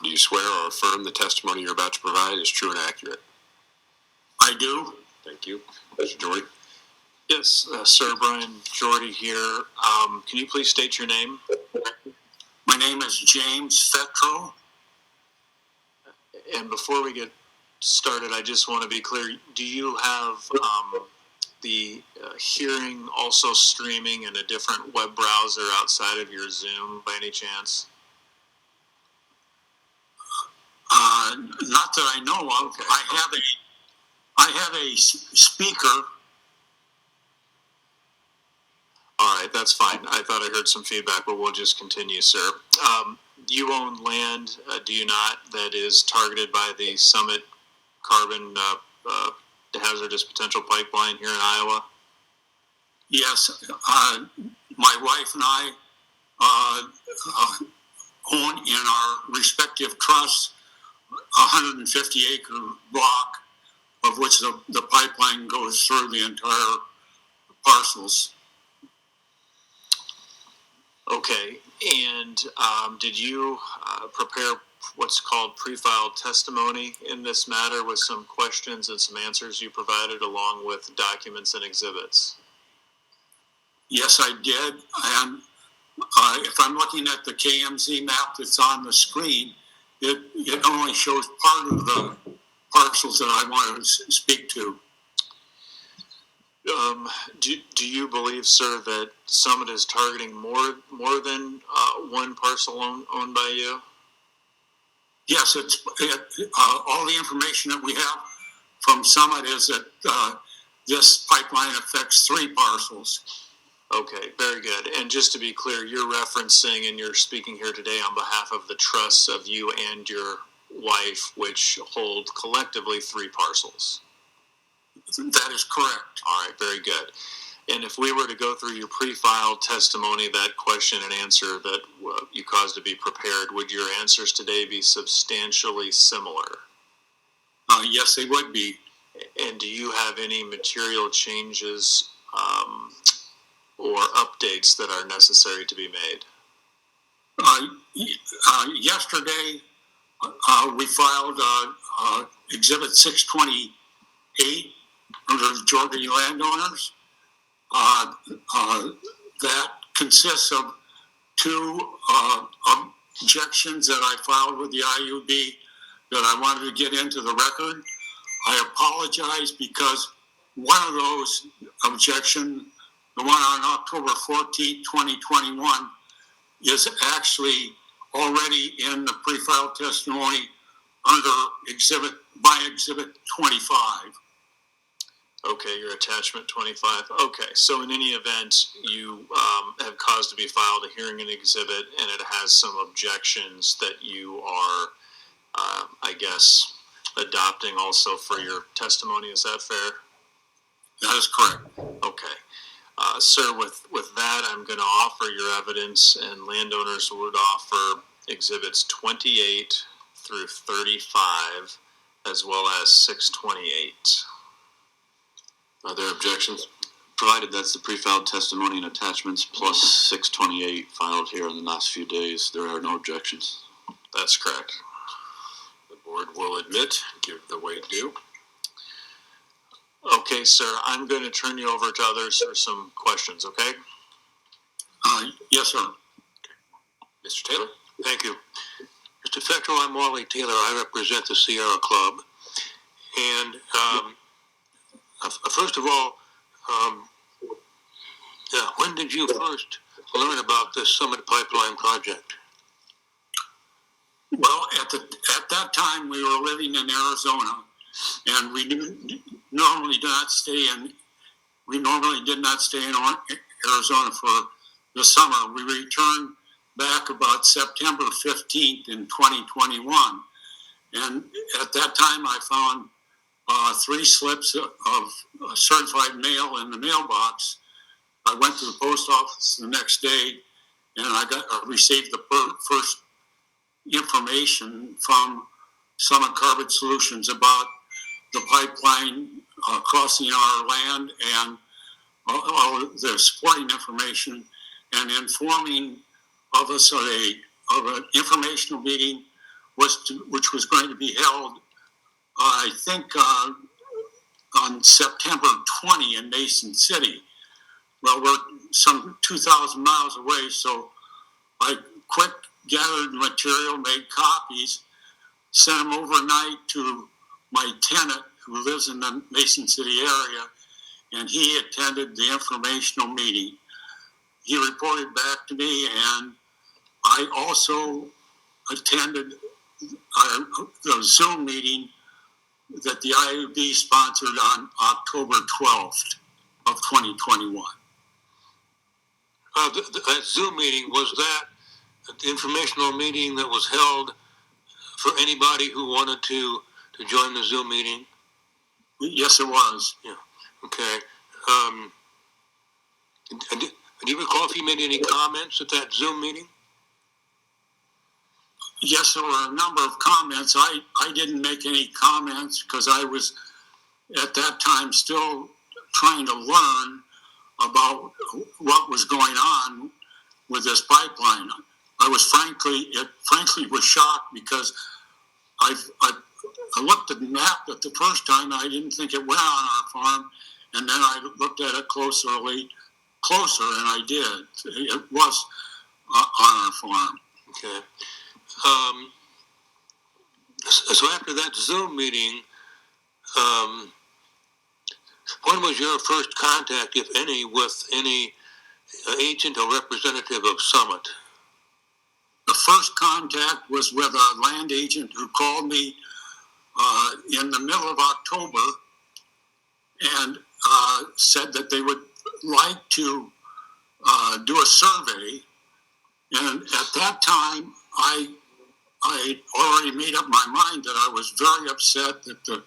Do you swear or affirm the testimony you're about to provide is true and accurate? I do. Thank you. Mr. Jorde? Yes, sir, Brian Jorde here. Can you please state your name? My name is James Fetrow. And before we get started, I just want to be clear. Do you have the hearing also streaming in a different web browser outside of your Zoom by any chance? Not that I know of. Okay. I have a speaker. All right, that's fine. I thought I heard some feedback, but we'll just continue, sir. You own land, do you not, that is targeted by the Summit Carbon Hazardous Potential Pipeline here in Iowa? Yes, my wife and I own in our respective trusts a 150-acre block of which the pipeline goes through the entire parcels. Okay, and did you prepare what's called pre-filed testimony in this matter with some questions and some answers you provided along with documents and exhibits? Yes, I did. And if I'm looking at the KMZ map that's on the screen, it only shows part of the parcels that I want to speak to. Do you believe, sir, that Summit is targeting more than one parcel owned by you? Yes, all the information that we have from Summit is that this pipeline affects 3 parcels. Okay, very good. And just to be clear, you're referencing and you're speaking here today on behalf of the trusts of you and your wife, which hold collectively 3 parcels. That is correct. All right, very good. And if we were to go through your pre-filed testimony, that question and answer that you caused to be prepared, would your answers today be substantially similar? Yes, they would be. And do you have any material changes or updates that are necessary to be made? Yesterday, we filed Exhibit 628 under the Jorde Landowners. That consists of 2 objections that I filed with the IUB that I wanted to get into the record. I apologize because one of those objections, the one on October 14, 2021, is actually already in the pre-filed testimony under Exhibit 25. Okay, your attachment 25. Okay, so in any event, you have caused to be filed a hearing and exhibit, and it has some objections that you are, I guess, adopting also for your testimony. Is that fair? That is correct. Okay. Sir, with that, I'm going to offer your evidence, and landowners would offer exhibits 28 through 35, as well as 628. Are there objections? Provided that's the pre-filed testimony and attachments plus 628 filed here in the last few days, there are no objections. That's correct. The board will admit, give the weight due. Okay, sir, I'm going to turn you over to others for some questions, okay? Yes, sir. Okay. Mr. Taylor? Thank you. Mr. Fetrow, I'm Wally Taylor. I represent the Sierra Club. And first of all, when did you first learn about this Summit Pipeline project? Well, at that time, we were living in Arizona, and we normally did not stay in Arizona for the summer. We returned back about September 15th in 2021, and at that time, I found 3 slips of certified mail in the mailbox. I went to the post office the next day, and I received the first information from Summit Carbon Solutions about the pipeline crossing our land and all the supporting information, and informing of us of an informational meeting which was going to be held, I think, on September 20 in Mason City. Well, we're some 2,000 miles away, so I quick gathered material, made copies, sent them overnight to my tenant who lives in the Mason City area, and he attended the informational meeting. He reported back to me, and I also attended the Zoom meeting that the IUB sponsored on October 12th of 2021. That Zoom meeting, was that the informational meeting that was held for anybody who wanted to join the Zoom meeting? Yes, it was. Yeah. Okay. Do you recall if you made any comments at that Zoom meeting? Yes, there were a number of comments. I didn't make any comments because I was at that time still trying to learn about what was going on with this pipeline. I was frankly was shocked because I looked at the map at the first time. I didn't think it went on our farm, and then I looked at it closer, and I did. It was on our farm. Okay. So after that Zoom meeting, when was your first contact, if any, with any agent or representative of Summit? The first contact was with a land agent who called me in the middle of October and said that they would like to do a survey. And at that time, I already made up my mind that I was very upset that the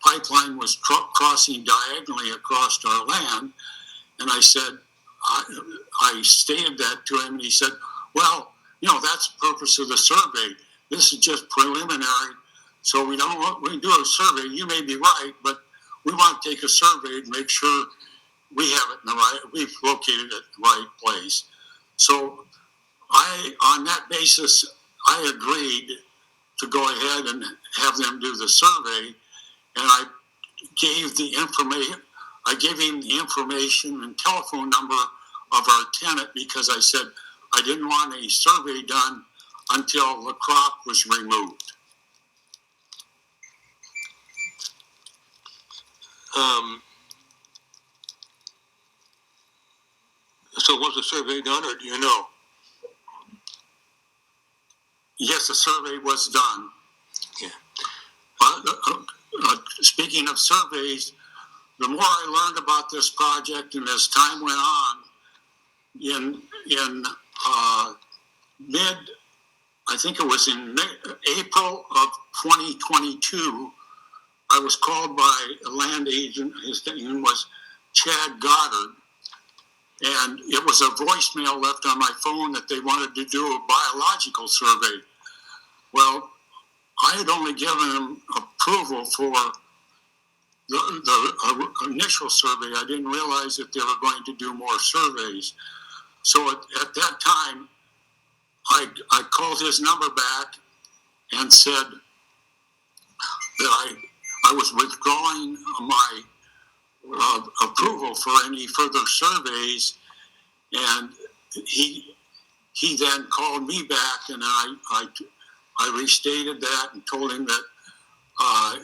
pipeline was crossing diagonally across our land. And I said, I stated that to him, and he said, well, that's the purpose of the survey. This is just preliminary, so we don't want to do a survey. You may be right, but we want to take a survey to make sure we have it we've located it in the right place. So on that basis, I agreed to go ahead and have them do the survey, and I gave him the information and telephone number of our tenant because I said I didn't want a survey done until the crop was removed. So was the survey done, or do you know? Yes, the survey was done. Yeah. Speaking of surveys, the more I learned about this project and as time went on, in I think it was in April of 2022, I was called by a land agent. His name was Chad Goddard. And it was a voicemail left on my phone that they wanted to do a biological survey. Well, I had only given them approval for the initial survey. I didn't realize that they were going to do more surveys. So at that time, I called his number back and said that I was withdrawing my approval for any further surveys, and he then called me back, and I restated that and told him that I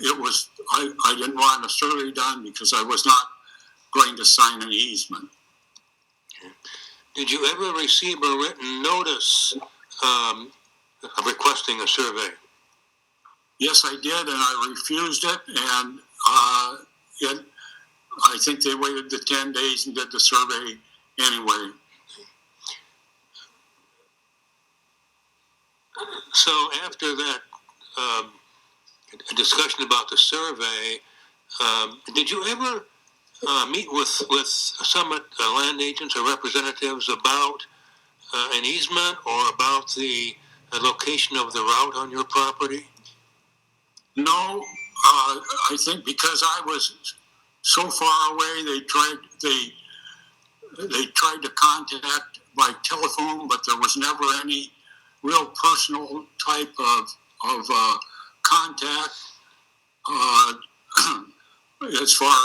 didn't want a survey done because I was not going to sign an easement. Okay. Did you ever receive a written notice of requesting a survey? Yes, I did, and I refused it, and I think they waited the 10 days and did the survey anyway. So after that discussion about the survey, did you ever meet with Summit land agents or representatives about an easement or about the location of the route on your property? No, I think because I was so far away, they tried to contact by telephone, but there was never any real personal type of contact as far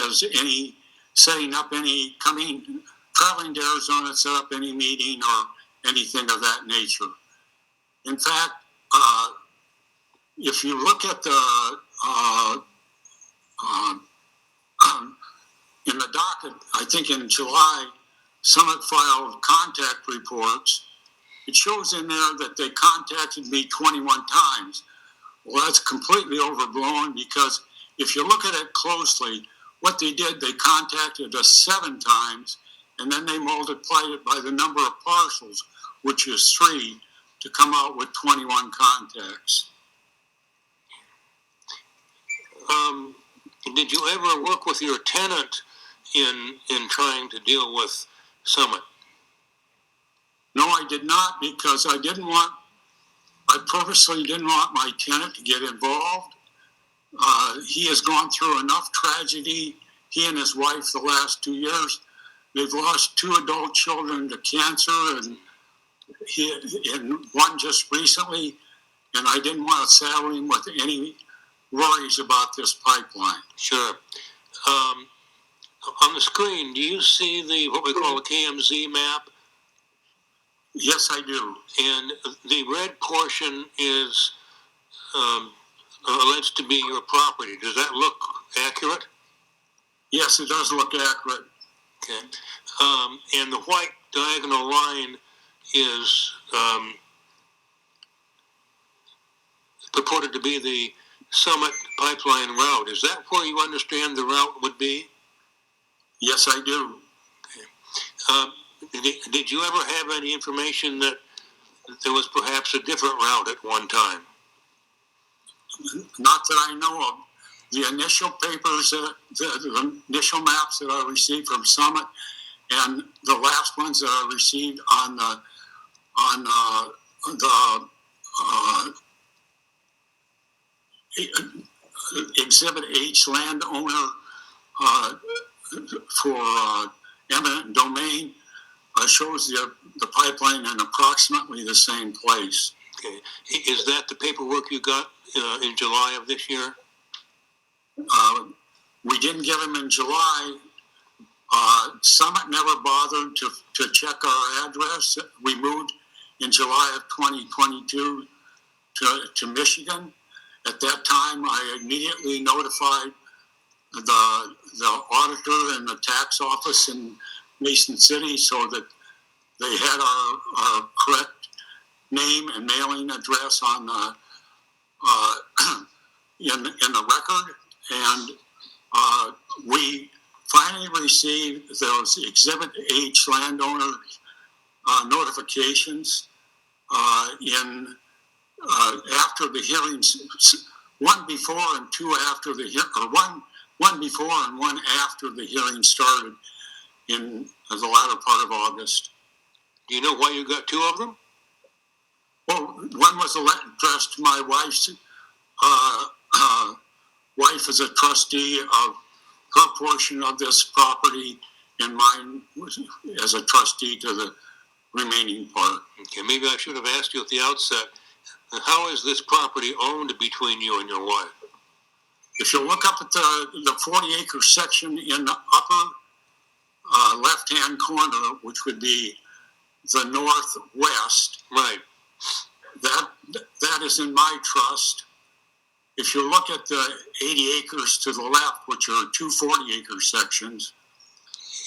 as any setting up any traveling to Arizona, set up any meeting or anything of that nature. In fact, if you look at the in the docket, I think in July, Summit filed contact reports. It shows in there that they contacted me 21 times. Well, that's completely overblown, because if you look at it closely, what they did, they contacted us 7 times, and then they multiplied it by the number of parcels, which is 3, to come out with 21 contacts. Did you ever work with your tenant in trying to deal with Summit? No, I did not, because I purposely didn't want my tenant to get involved. He has gone through enough tragedy, he and his wife, the last 2 years. They've lost 2 adult children to cancer, and one just recently, and I didn't want to saddle him with any worries about this pipeline. Sure. On the screen, do you see what we call the KMZ map? Yes, I do. And the red portion is alleged to be your property. Does that look accurate? Yes, it does look accurate. Okay. And the white diagonal line is purported to be the Summit pipeline route. Is that where you understand the route would be? Yes, I do. Okay. Did you ever have any information that there was perhaps a different route at one time? Not that I know of. The initial papers, the initial maps that I received from Summit, and the last ones that I received on the Exhibit H landowner for eminent domain, shows the pipeline in approximately the same place. Okay. Is that the paperwork you got in July of this year? We didn't get them in July. Summit never bothered to check our address. We moved in July of 2022 to Michigan. At that time, I immediately notified the auditor and the tax office in Mason City so that they had our correct name and mailing address on the in the record, and we finally received those Exhibit H landowner notifications in after the hearings, one before and 2 after one before and 1 after the hearing started in the latter part of August. Do you know why you got 2 of them? Well, one was addressed to my wife's wife as a trustee of her portion of this property, and mine was as a trustee to the remaining part. Okay, maybe I should have asked you at the outset, how is this property owned between you and your wife? If you look up at the 40-acre section in the upper left-hand corner, which would be the northwest, right, that is in my trust. If you look at the 80 acres to the left, which are 2 40-acre sections,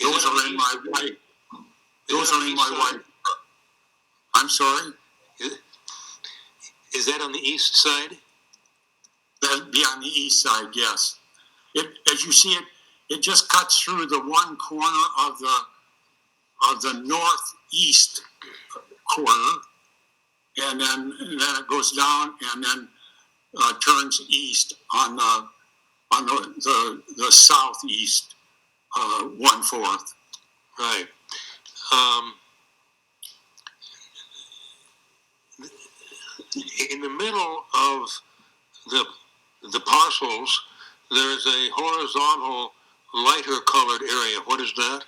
those are in my wife. Those are in my wife. I'm sorry? Is that on the east side? That'd be on the east side, yes. As you see it just cuts through the one corner of the northeast corner, and then it goes down and then turns east on the southeast 1/4. Right. In the middle of the parcels, there's a horizontal, lighter colored area. What is that?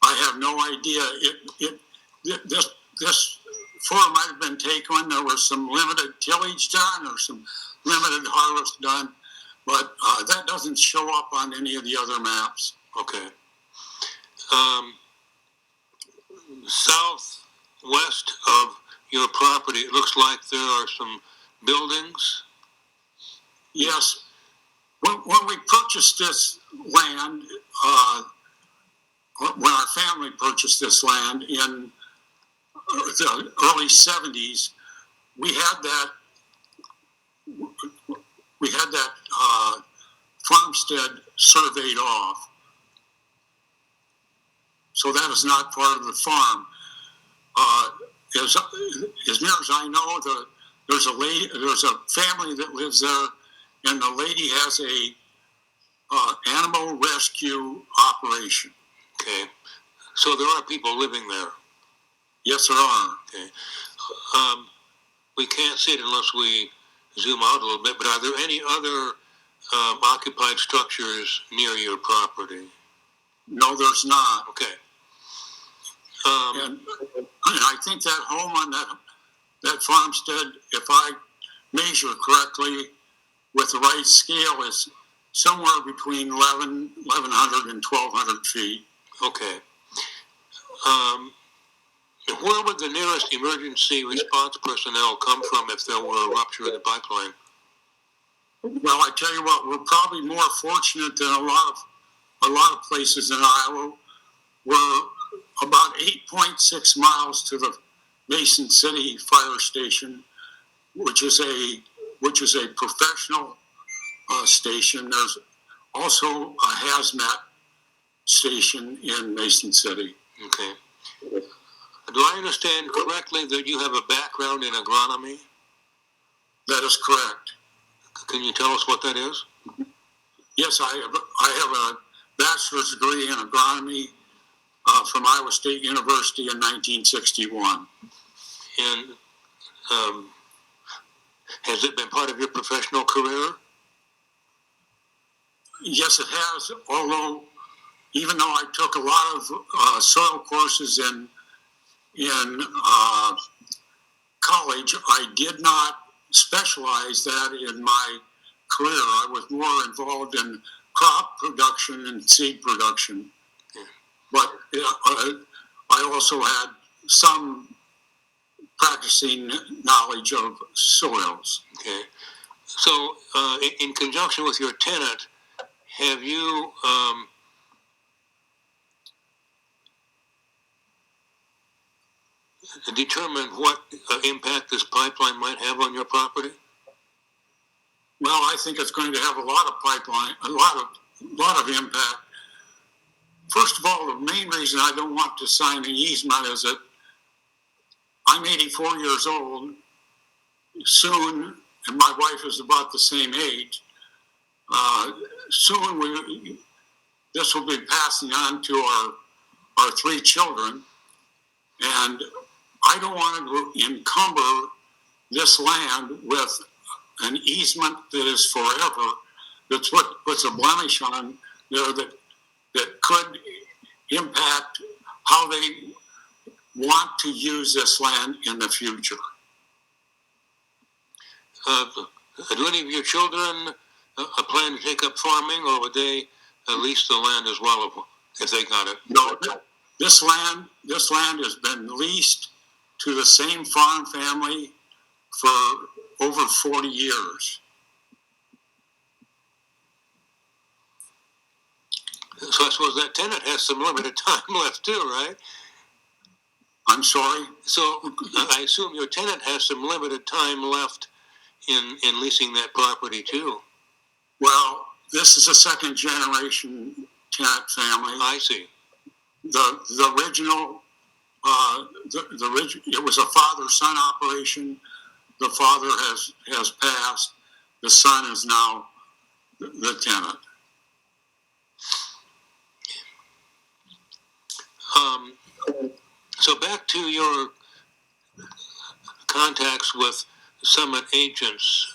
I have no idea. This might have been taken. There was some limited tillage done or some limited harvest done, but that doesn't show up on any of the other maps. Okay. Southwest of your property, it looks like there are some buildings. Yes. When we purchased this land, when our family purchased this land in the early 70s, we had that farmstead surveyed off. So that is not part of the farm. As near as I know, there's a family that lives there, and the lady has a animal rescue operation. Okay. So there are people living there. Yes, there are. Okay. We can't see it unless we zoom out a little bit, but are there any other occupied structures near your property? No, there's not. Okay. And I think that home on that farmstead, if I measure correctly with the right scale, is somewhere between 1,100 and 1,200 feet. Okay. Where would the nearest emergency response personnel come from if there were a rupture in the pipeline? Well, I tell you what, we're probably more fortunate than a lot of places in Iowa. We're about 8.6 miles to the Mason City Fire Station, which is a professional station. There's also a hazmat station in Mason City. Okay. Do I understand correctly that you have a background in agronomy? That is correct. Can you tell us what that is? Yes, I have a bachelor's degree in agronomy from Iowa State University in 1961. And has it been part of your professional career? Yes, it has. Although, even though I took a lot of soil courses in college, I did not specialize that in my career. I was more involved in crop production and seed production. Yeah. But I also had some practicing knowledge of soils. Okay. So, in conjunction with your tenant, have you determined what impact this pipeline might have on your property? Well, I think it's going to have a lot of impact. First of all, the main reason I don't want to sign an easement is that I'm 84 years old soon, and my wife is about the same age. Soon this will be passing on to our three children, and I don't want to encumber this land with an easement that is forever. That's what puts a blemish on there that could impact how they want to use this land in the future. Do any of your children plan to take up farming, or would they lease the land as well if they got it? No, this land has been leased to the same farm family for over 40 years. So I suppose that tenant has some limited time left too, right? I'm sorry? So I assume your tenant has some limited time left in leasing that property too. Well, this is a second generation tenant family. I see. The original, it was a father-son operation. The father has passed. The son is now the tenant. So back to your contacts with Summit agents.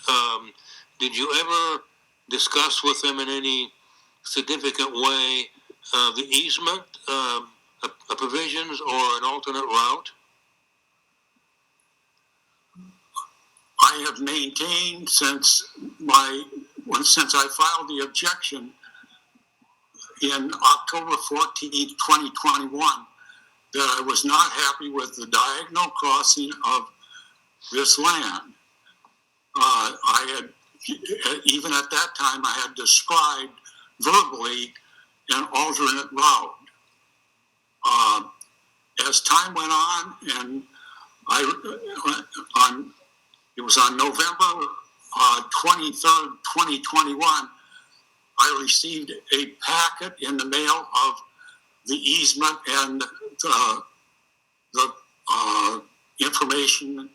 Did you ever discuss with them in any significant way the easement provisions or an alternate route? I have maintained since I filed the objection in October 14th, 2021, that I was not happy with the diagonal crossing of this land. I had, even at that time, I had described verbally an alternate route. As time went on, and it was on November 23rd, 2021, I received a packet in the mail of the easement and the information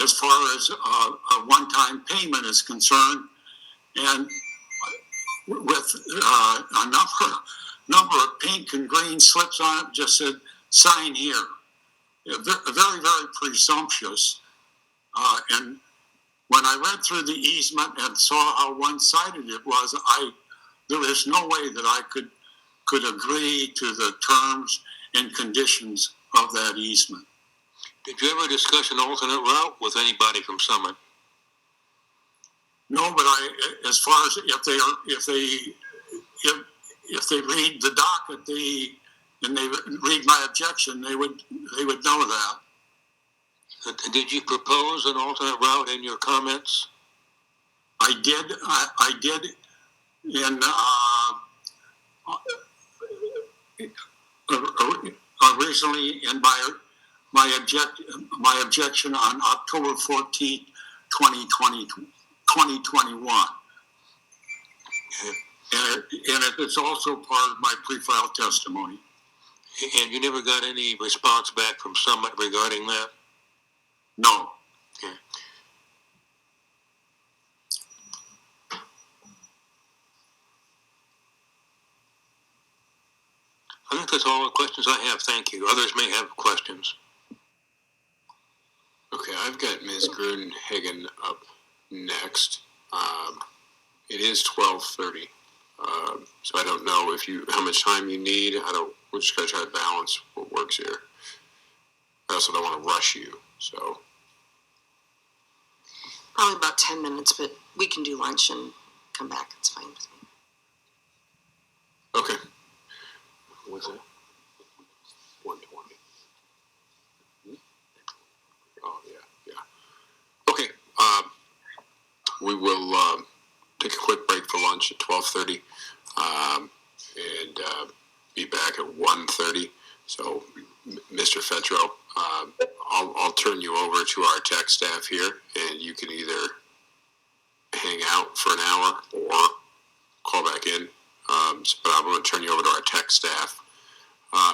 as far as a one-time payment is concerned, and with a number of pink and green slips on it, just said, sign here. Very, very presumptuous. And when I read through the easement and saw how one-sided it was, there is no way that I could agree to the terms and conditions of that easement. Did you ever discuss an alternate route with anybody from Summit? No, but as far as if they read the docket, and they read my objection, they would know that. Did you propose an alternate route in your comments? I did. I did in originally in my objection on October 14th, 2021. And it is also part of my pre-filed testimony. And you never got any response back from Summit regarding that? No. Okay. I think that's all the questions I have. Thank you. Others may have questions. Okay, I've got Ms. Grudenhagen up next. It is 12:30, so I don't know how much time you need. We're just going to try to balance what works here. I also don't want to rush you, so. Probably about 10 minutes, but we can do lunch and come back. It's fine with me. Okay. What's that? 120. Oh, yeah. Okay, we will take a quick break for lunch at 12:30 and be back at 1:30. So, Mr. Fetrow, I'll turn you over to our tech staff here, and you can either hang out for an hour or call back in. But I'm going to turn you over to our tech staff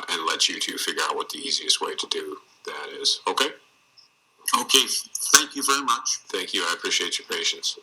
and let you two figure out what the easiest way to do that is. Okay? Okay. Thank you very much. Thank you. I appreciate your patience.